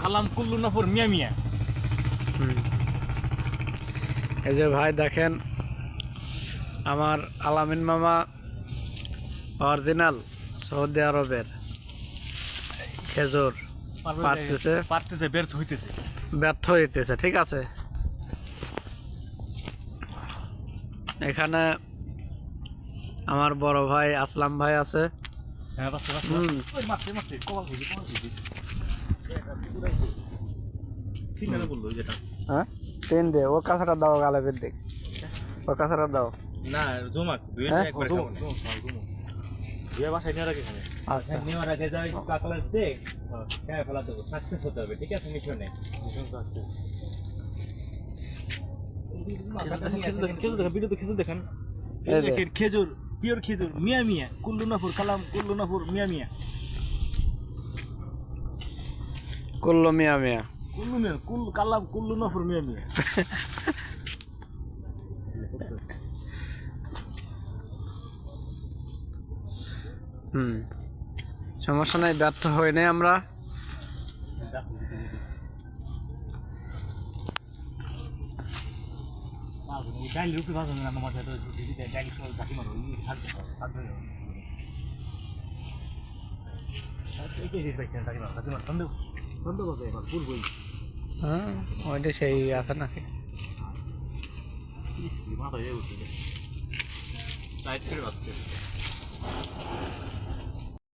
কালাম কুল্লু নফর মিয়া মিয়া। এই যে ভাই দেখেন আমার আলামিন মামা অরিজিনাল সৌদি আরবের খেজুর পারতেছে ব্যর্থ হইতেছে। ব্যর্থ হইতেছে। ঠিক আছে, এখানে আমার বড় ভাই আসলাম ভাই আছে। হ্যাঁ হ্যাঁ ট্রেন দে ও কাঁচাটা দাও গালেবের দিক, ও কাঁচাটা দাও। না জমাক হ্যাঁ? বাসায় নিয়ে রাখে আচ্ছা নেওয়ার আগে যাই কাকলার দেখ হ্যাঁ ফেলা দেবো, সাকসেস হতে হবে। ঠিক আছে, মিশনে খেজুর দেখেন, ভিডিওতে খেজুর দেখেন, এই যে। দেখেন খেজুর, পিওর খেজুর মিয়া মিয়া কুল্লু নফর কালাম কুল্লু নফর মিয়া মিয়া কুল্লো মিয়া মিয়া। কুল্লু মিয়া কুল্লু কালাম কুল্লু নফর মিয়া মিয়া। সমস্যা নাই, ব্যর্থ হই নাই আমরা। ডাইল রুটি ভাজা না আমার সাথে ডাইল ঝাঁকি মারো হ্যাঁ ওইটা সেই আছে নাকি? মাথা